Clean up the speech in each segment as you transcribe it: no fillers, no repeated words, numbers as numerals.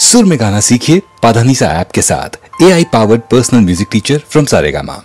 सुर में गाना सीखिए पाधानीसा ऐप के साथ। AI powered personal music teacher from Saregama.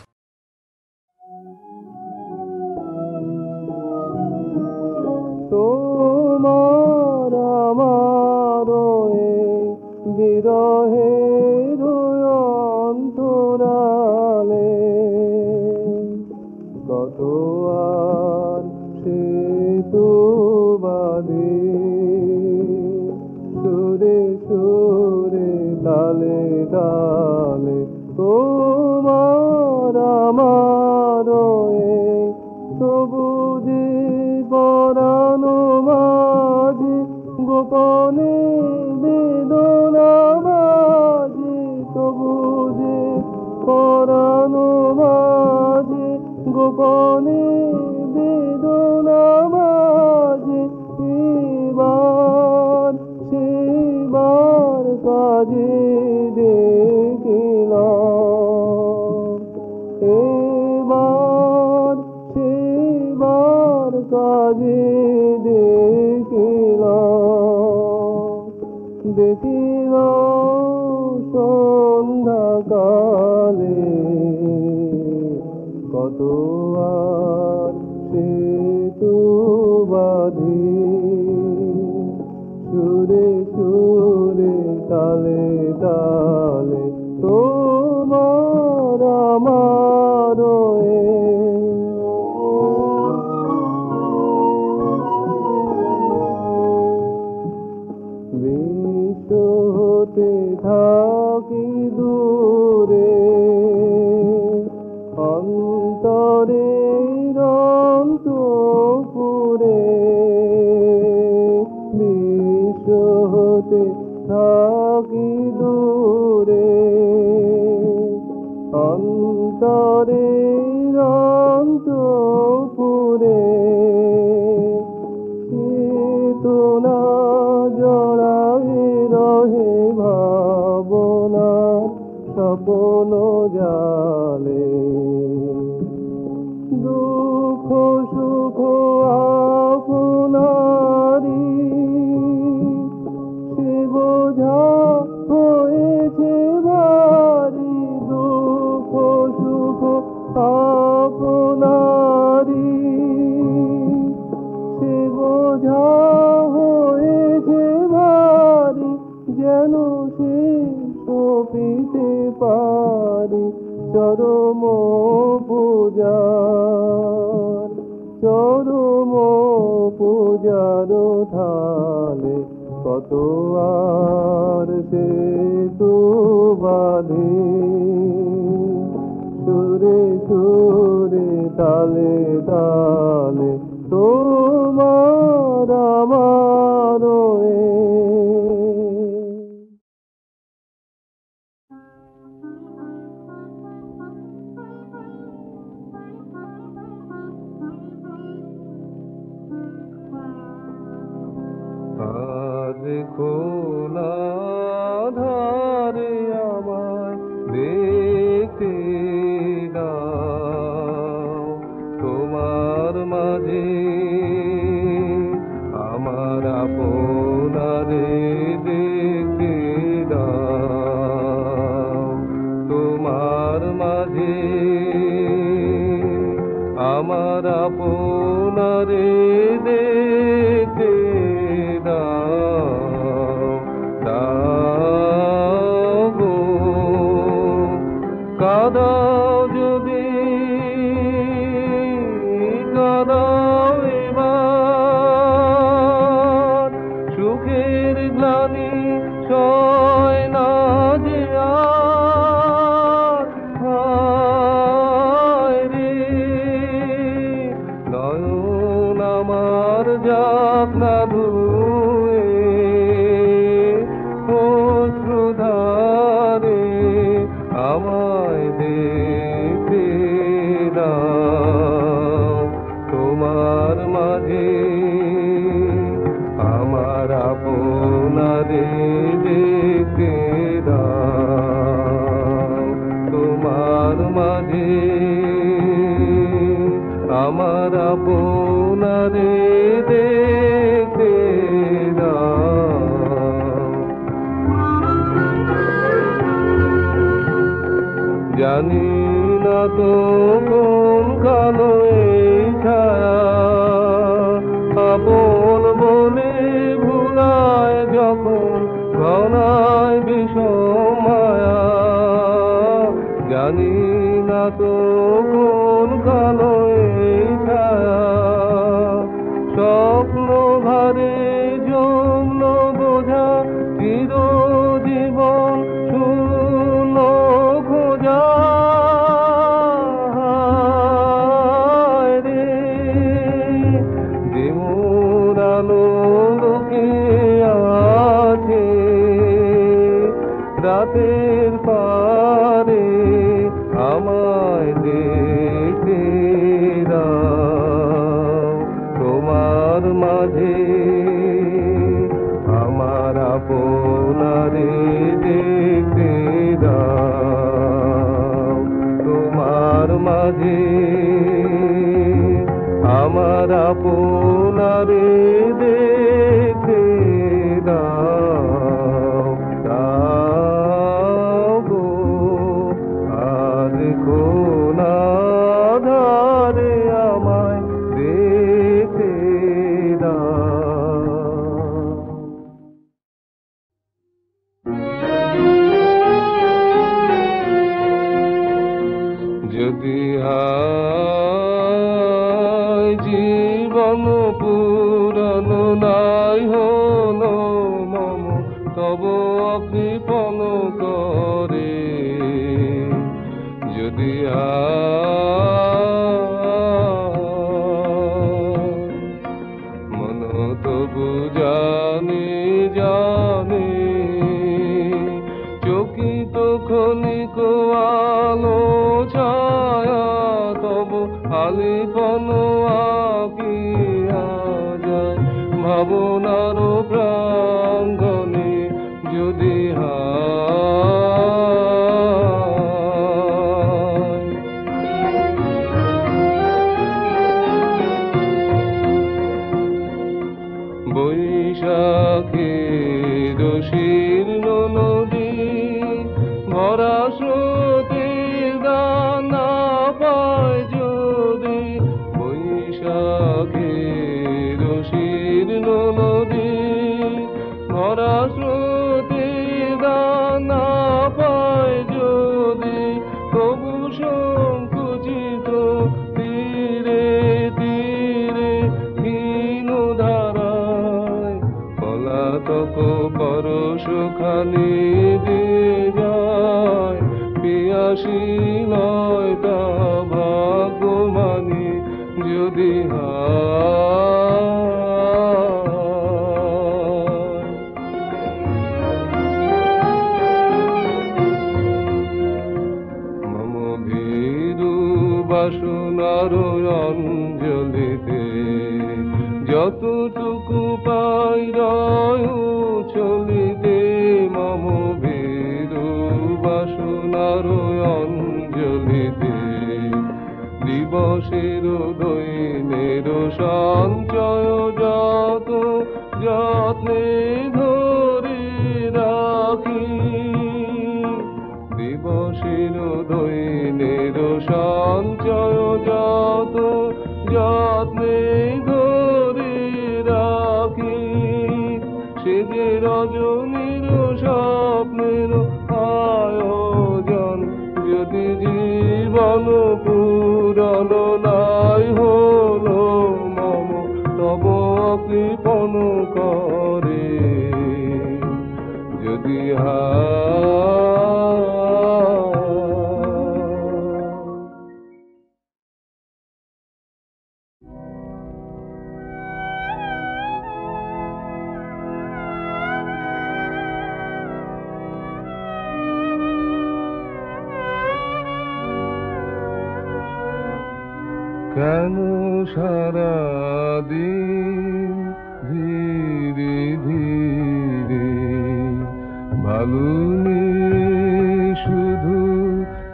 देखते दाओ জানি না তো কোন কালো এই ছায়া আপন বলে ভুলায় যখন ঘনায় বিষম মায়া জানি না তো কোন কালো এই ছায়া স্বপ্ন ভারে জন্য বোঝা চিরজীবন শূন্য খোঁজা রে যেমন আলো লোকে আছে রাতের পারে আমায় দেখতে দাও তোমার মাঝে আমার আপনারে দেখতে দাও তোমার মাঝে আমার আপনারে দেখতে দাও দাও গো আর কোনা ধারে আমায় দেখতে দাও যদি হায় জীবন পুরানো নাই হলো মম তব কৃপণ করে যদি মন তবু জানি জানি চকিত ক্ষণিক আলো ছায়া তব আলিপন আঁকিয়া যায় ভাবনার প্রাঙ্গণে যদি বৈশাখের শীর্ণ নদী ভরা স্রোতের দানা পায় যদি বৈশাখের শীর্ণ নদী ভরা স্রোতের দানা পায় যদি তবু সংকুচিত তীরে তীরে ক্ষীণ ধারায় পলাতক পরশখানি দিয়ে যায় পিয়াসী নয় তা ভাগ্যমানি যদি মম ভীরু বাসনার অঞ্জলিতে যতটুকু পাই রয় চলিতে মম ভীরু বাসনার অঞ্জলিতে দিবসের দৈনের সঞ্চয় যত যত্নে ধরে রাখি দিবসের দৈনের সঞ্চয় যত যত্নে ধরে রাখি সে যে রজনীর স্বপ্নের আয়োজন যদি জীবন পুরন নাই হলো মম তব কৃপণ করে যদি কেন সারাদিন ধীরে ধীরে বালুনি শুধু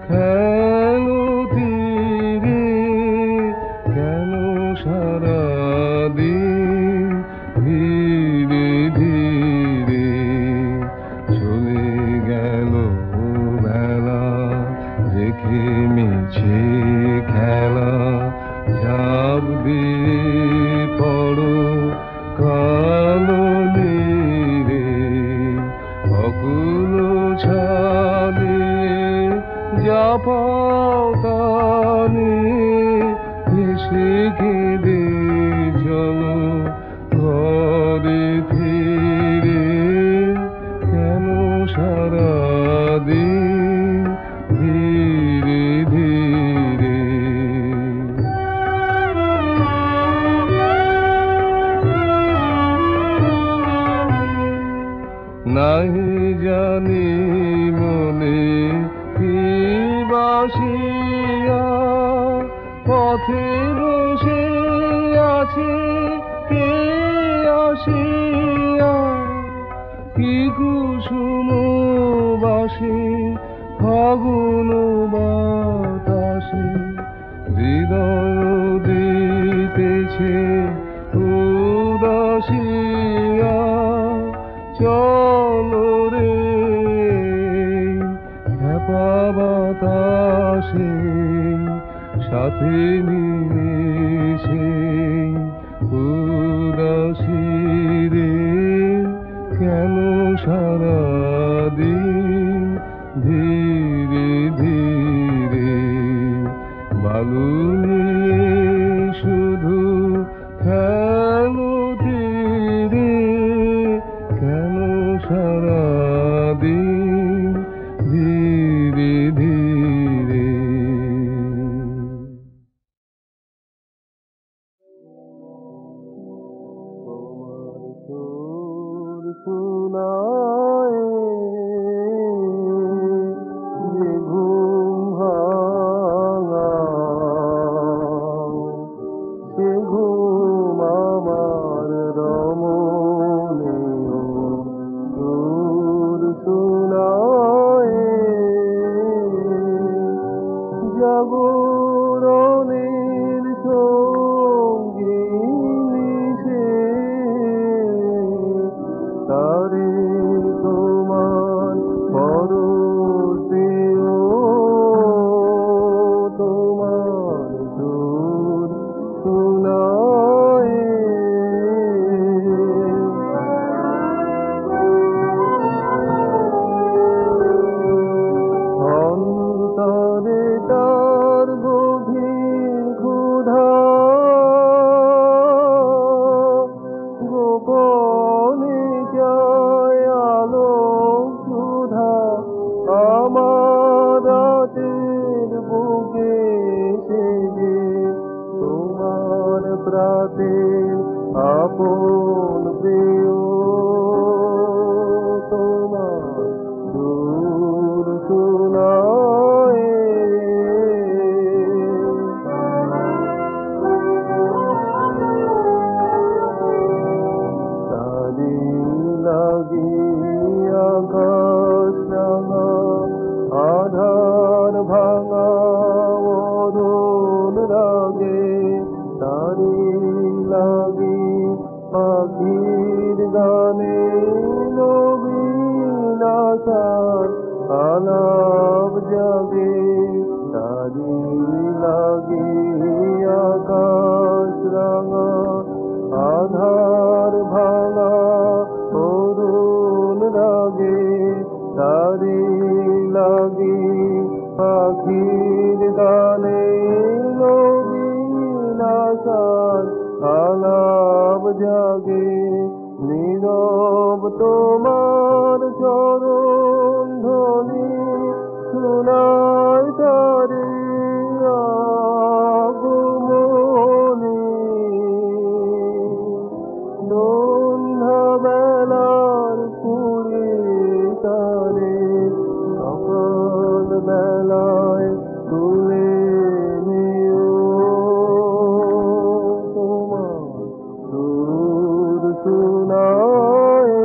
খেলো তীরে কেন সারাদিন ধীরে ধীরে চলে গেল বেলা রেখে সে খেলা ঝাঁপ দিয়ে পড়ো কালো নীরে অকুল ছাদে যা পাও তা নিয়ে হেসে কেঁদে চলো ঘরে ফিরে কেন সারাদিন ধীরে ধীরে নাহি জানি মনে কি বাসিয়া পথে বসে আছে কে আসিয়া কি কুসুম বাসে ফাগুন বাতাসে হৃদয় দিতেছে উদাসিয়া চলো রে খ্যাপা বাতাসে সাথে মিশে উদাসী রে কেন সারাদিন ধীরে ধীরে বালু নিয়ে শুধু খেলো তীরে কেন সারাদিন ধীরে ধীরে তোমার সুর শোনায় যে ঘুম ভাঙা সে ঘুম আমার রমণীয় সুর শোনায় জাগরণের সঙ্গিনী সে তারে তোমার পরশিও তোমার সুর শোনায় অন্তরে তার গভীর ক্ষুধা গোপনে চায় আলো সুধা আমার রাতের বুকে সেজে তোমার প্রাতের আপন প্রিয় তোমার সুর শোনায় তারি লাগি আকাশ রাঙা আধার ভাঙা অরুণ রাগে তারি লাগি পাখির গানে নবীন আশার আলাপ জাগে তারি লাগি আকাশ রাঙা আধার ভাঙা অরুণ রাগে তারি লাগি পাখির গানে নবীন আশার আলাপ জাগে নীরব তোমার চরণ ধ্বনি শোনায় তারে আগমনী সন্ধ্যা বেলার পুরী তারে সকাল বেলায় তুলে নিও তোমার সুর শোনায়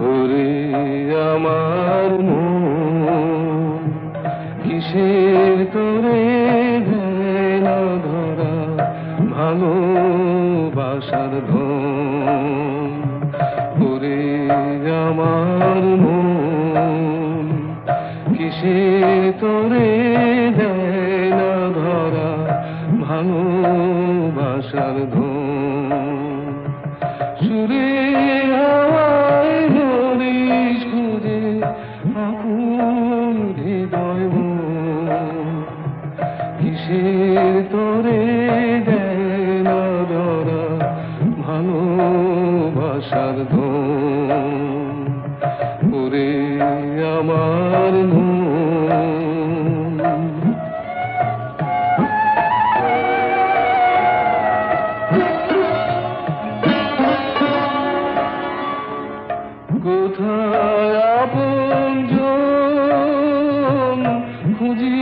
ওরে আমার মন কিসের তোরে দেয় না ধরা ভালোবাসার ধন। ওরে আমার মন কিসের তোরে দেয় না ধরা ভালোবাসার ধন। সুরে হাওয়ায় হরিশ খুঁজে আকুল হৃদয় মন কিসের তোরে দেয় না ধরা ভালোবাসার ধন। ওরে আমার মন কোথায় আপনজন খুঁজি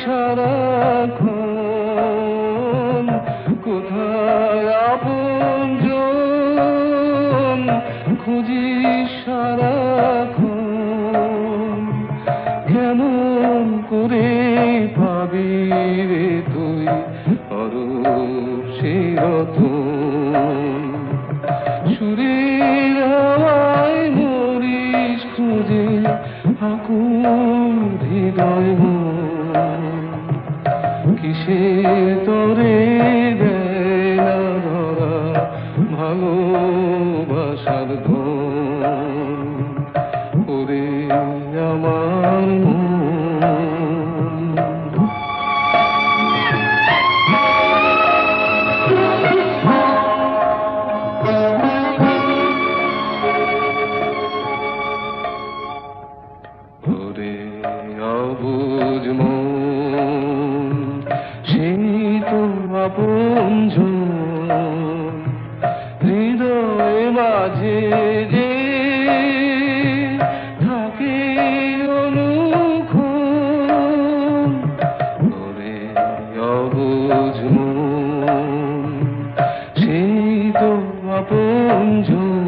সারাক্ষণ। কোথায় আপনজন খুঁজি সারাক্ষণ। কেমন করে পাবি রে তুই অরূপ সেই রতন। সুরের হাওয়ায় মরিস খুঁজে আকুল হৃদয় মন কিসের তোরে দেয় না ধরা ভালোবাসার ধন। ওরে আমার মন অবুঝ মন সেই তো আপনজন হৃদয় মাঝে যে থাকে অনুক্ষণ। ওরে অবুঝ মন সেই তো আপনজন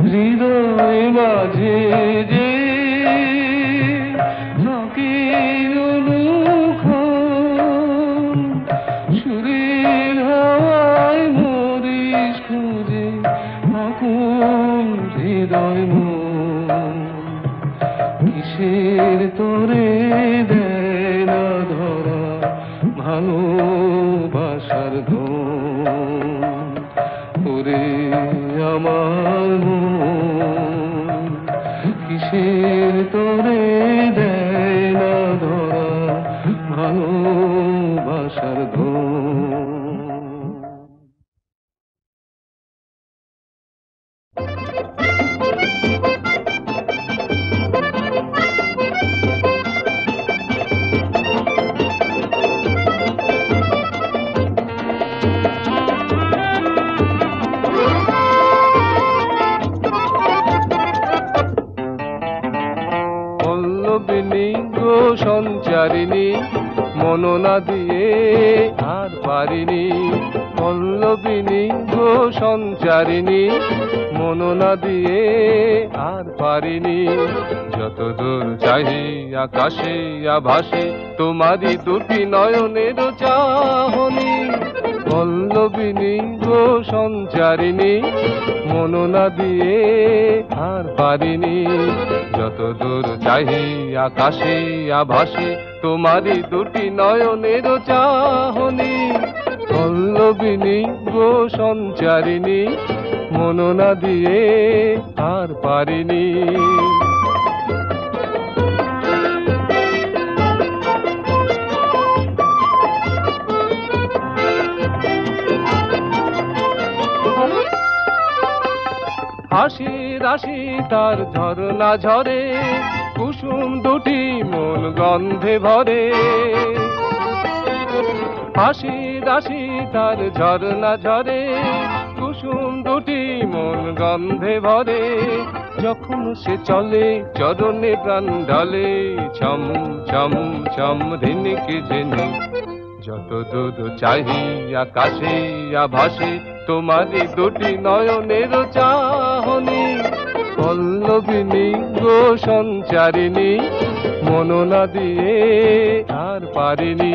হৃদয় মাঝে যে সুরের হাওয়ায় মরিস খুঁজে আকুল হৃদয় মন কিসের তোরে দেয় না ধরা ভালোবাসার ধন। ওরে আমার মন কিসের তোরে দেয় না ধরা ভালোবাসার ধন। পল্লবিনী গো সঞ্চারিণী মননা দিয়ে আর পারিনি। পল্লবিনী গো সঞ্চারিণী মননা দিয়ে আর পারিনি। যতদূর চাহি আকাশে আভাসে তোমারই দুটি নয়নের চাহনি। পল্লবিনী গো সঞ্চারিণী মননা দিয়ে আর পারিনি। যতদূর চাহি আকাশে আভাসে তোমারই দুটি নয়নের চাহনি। পল্লবিনী গো সঞ্চারিণী মননা দিয়ে আর পারিনি। হাসি রাশি তার ঝরনা ঝরে কুসুম দুটি মন গন্ধে ভরে। হাসি রাশি তার ঝরনা ঝরে কুসুম দুটি মন গন্ধে ভরে। যখন সে চলে চরণে প্রাণ ঢলে ছম ছম ছম রিনিকে জেনে। যতদূর চাহি আকাশে আভাসে তোমারই দুটি নয়নের চাহনি। পল্লবিনী গো সঞ্চারিণী মন না দিয়ে আর পারিনি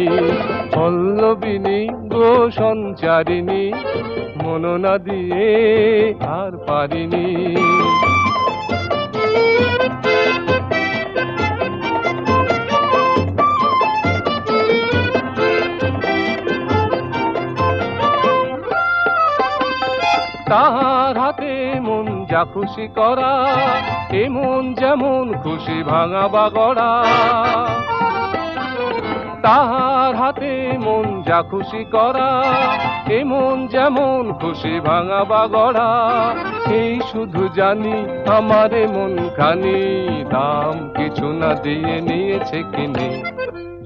পল্লবিনী গো সঞ্চারিণী মন না দিয়ে আর পারিনি তাহার হাতে মন যা খুশি করা এ মন যেমন খুশি ভাঙা বা গড়া তাহার হাতে মন যা খুশি করা এ মন যেমন খুশি ভাঙা বা গড়া এই শুধু জানি আমারে মন খানি দাম কিছু না দিয়ে নিয়েছে কিনে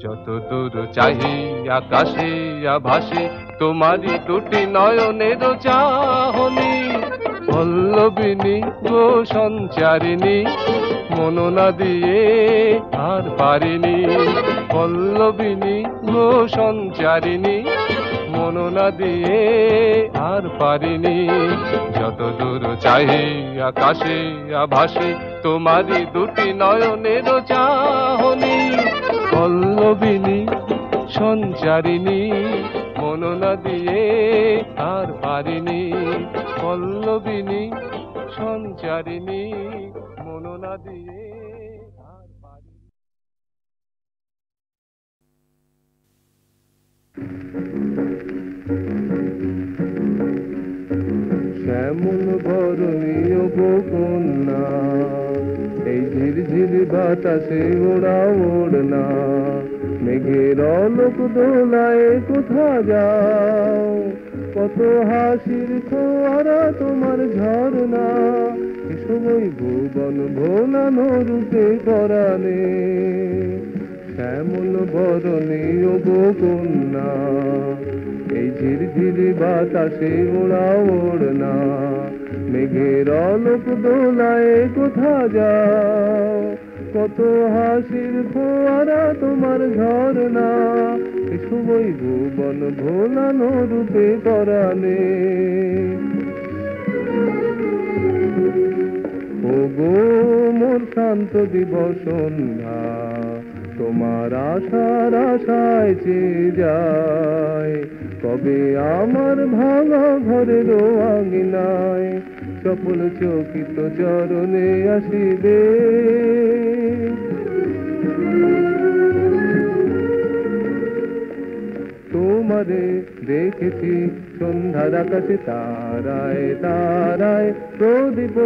যত দূর চাহি আকাশে আভাসে তোমারই দুটি নয়নের চাহনি পল্লবিনী গো সঞ্চারিণী মন না দিয়ে আর পারিনি পল্লবিনী গো সঞ্চারিণী মন না দিয়ে আর পারিনি যত দূর চাহি আকাশে আভাসে তোমারই দুটি নয়নের চাহনি পল্লবিনী সঞ্চারিণী মন না দিয়ে আর পারিনি পল্লবিনী সঞ্চারিণী মন না দিয়ে আর পারিনি শ্যামল বরণীয় কন্যা এই ঝিরঝির বাতাসে ওড়া ওড়না মেঘের অলোক দোলায় কোথা যাও কত হাসির ফোয়ারা তোমার ঝরনা এসময় ভুবন ভোলানো রূপে পরাণে শ্যামল বরণীয় কন্যা এই ঝিরঝির বাতাসে ওড়া ওড়না মেঘের অলোক দোলায় কোথা যাও কত হাসির ফোয়ারা তোমার ঝরনা এ সময় ভুবন ভোলানো রূপে পরাণে ও গো মোর শান্ত দিবস সন্ধ্যা তোমার আশার আশায় চেয়ে যায় কবে আমার ভাঙা ঘরের আঙিনায় সফল চকিত চরণে আসিবে তোমারে দেখেছি সন্ধ্যার আকাশে তারায় তারায় প্রদীপ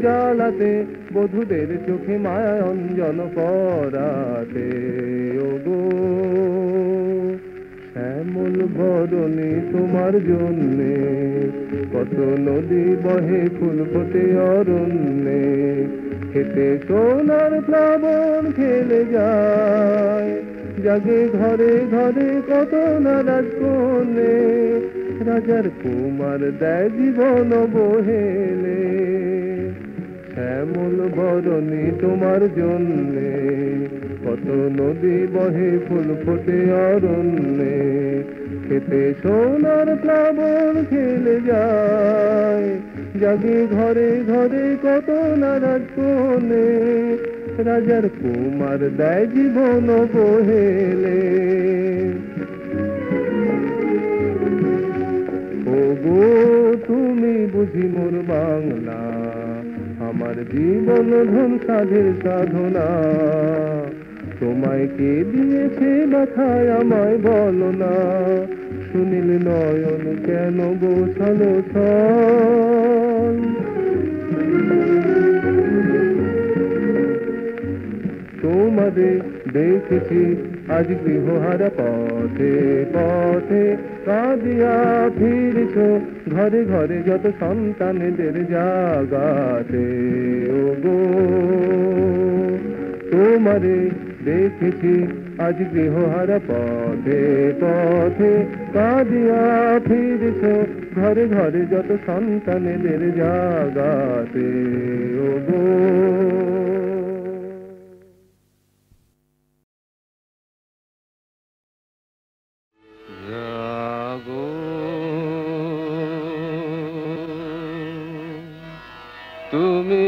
জ্বালাতে বধূদের চোখে মায়া অঞ্জন পরাতে ওগো শ্যামল বরণী তোমার জন্যে কত নদী বহে ফুল ফোটে অরণ্যে খেতে সোনার প্লাবন খেলে যায় জাগে ঘরে ঘরে কত না রাজকন্যে রাজার কুমার দেয় জীবন বহেলে শ্যামল বরণী তোমার জন্যে কত নদী বহে ফুল ফোটে অরণ্যে খেতে সোনার প্লাবন খেলে যায় জাগে ঘরে ঘরে কত না রাজকন্যে রাজার কুমার দেয় জীবন বহেলে ও গো তুমি বুঝি মোর বাংলা আমার জীবন ধন সাধের সাধনা তোমায় কে দিয়েছে মাথায় আমায় বলো না সুনীল নয়ন কেন গোছালো ছল তোমাদের দেখেছি আজ গৃহহারা পথে পথে কাঁদিয়া ফিরছ ঘরে ঘরে যত সন্তানদের জাগাতে ওগো তোমারে দেখেছি আজ গৃহহারা পথে পথে কাঁদিয়া ফিরছ ঘরে ঘরে যত সন্তানদের জাগাতে ওগো তুমি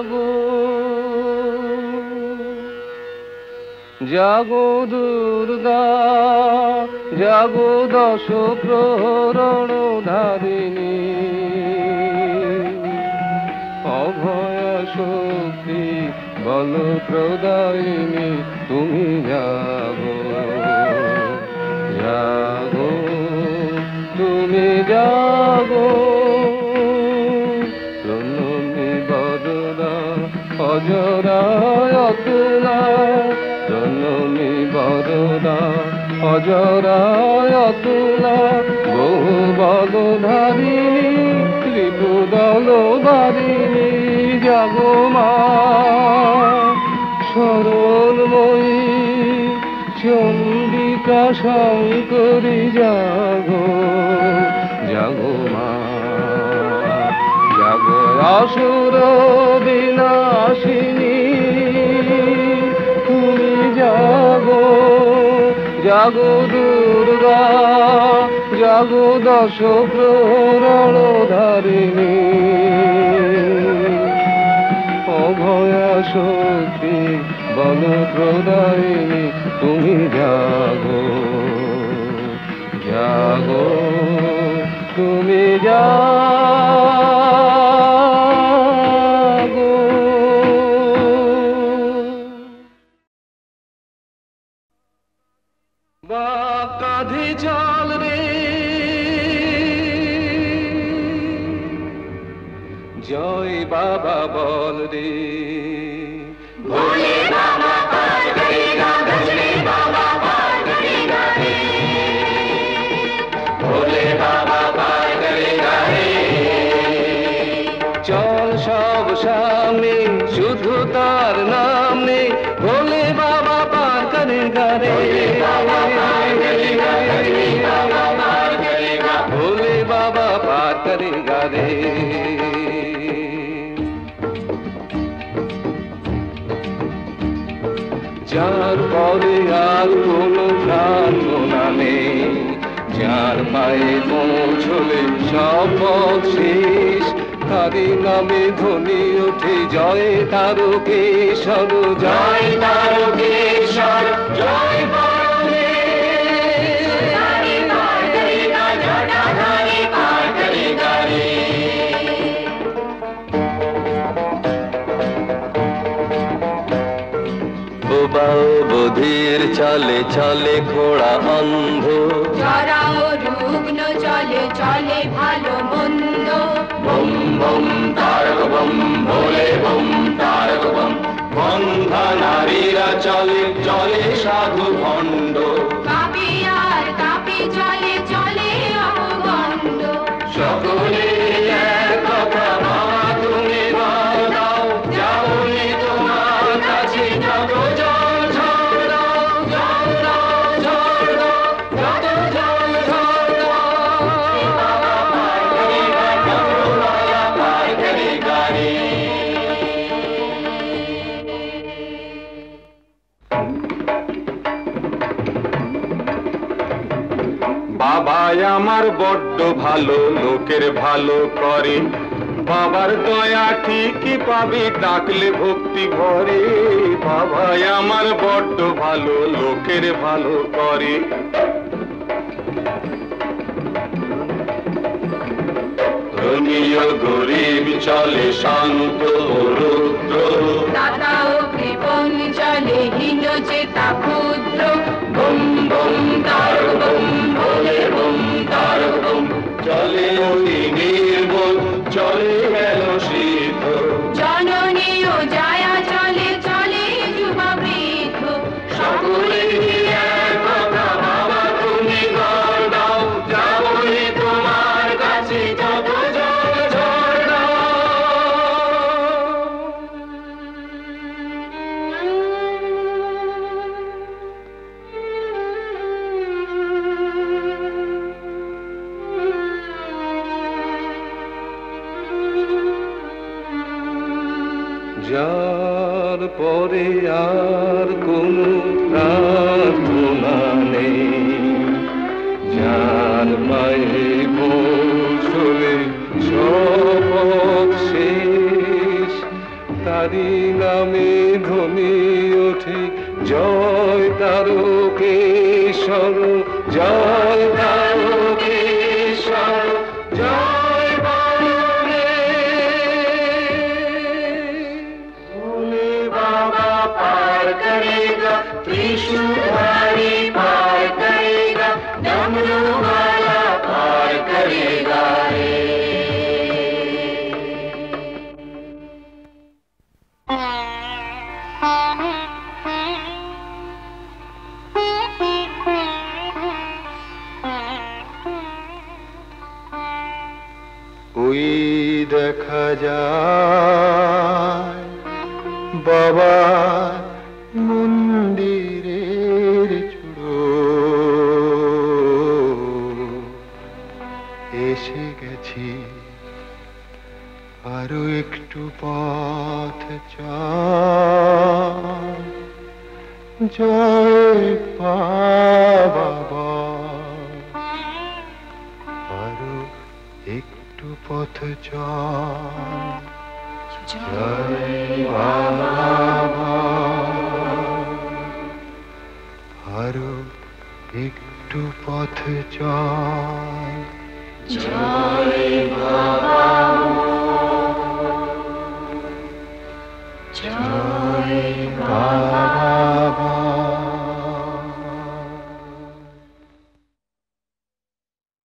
জাগো জাগো দুর্গা জাগো দশ প্রহরণ ধারিণী অভয় শক্তি বল প্রদায়িনী তুমি জাগো জাগো তুমি জাগো প্রণমী বদনা অজরায় অতুলা প্রণমী বদনা অজরায় অতুলা বহু বলধারিণী ত্রিপুদল বারিণী জাগো মা সরলময়ী চন্ডিকা শঙ্করী জাগো জাগো মা জাগো আসুর বিনাশিনী তুমি জাগো জাগো দুর্গা জাগো দশ প্রহরণ ধারিণী অভয়া শক্তি বল প্রদায়িনী তুমি জাগো জাগো তুমি জাগো বা কাঁধে জল রে জয় বাবা বল রে ভোলে বাবা পার করেগা ভোলে বাবা পার করেগা রে ভোলে বাবা পার করেগা রে চল সব সামনে শুধু তার নাম নে ভোলে বাবা পার করেগা রে ভোলে বাবা পার করেগা রে যার পরে আর কোনো প্রার্থনা নেই যার পায়ে পৌঁছলে সব পথ শেষ তারি নামে ধ্বনি ওঠে জয় তারকেশ্বর জয় তারকেশ্বর জয় বধির চলে চলে ঘোড়া অন্ধ যারা রুগ্ন চলে চলে ভালো মন্দ বম বম তারক বম ভোলে বম তারক বম বন্ধা নারীরা চলে চলে সাধু ভণ্ড কাপি আর কাপি চলে চলে অপগণ্ড সকলে এক কথা বাবা তুমি বল দাও যাওনি তোমার কাছে যত জল ঝড় দাও জল দাও ঝড় দাও যত জল ঝড় দাও বাবা পার করেগা গঙ্গা পার করেগা রে বাবাই আমার বড্ড ভালো লোকের ভালো করে বাবার দয়া ঠিকই পাবি ডাকলে ভক্তি ভরে বাবাই আমার বড্ড ভালো লোকের ভালো করে ধনীয় গরিব চলে শান্ত রুদ্র দাতা ও কৃপণ চলে হীন চেতা ক্ষুদ্র বম বম তারক বম ভোলে বম তারক বম চলে অতি নির্বোধ চলে গেল সিদ্ধ জননী ও জায়া চলে চলে যুবা বৃদ্ধ সকলে এক কথা বাবা তুমি বল দাও যাবনি তোমার কাছে যত জল ঝড় দাও যার পরে আর কোনো প্রার্থনা নেই যার পায়ে ওই দেখা যায় বাবার মন্দিরের চূড়ো এসে গেছি আরো একটু পথ জয় বাবা আরো একটু পথ জয় বাবা আরো একটু পথ জয়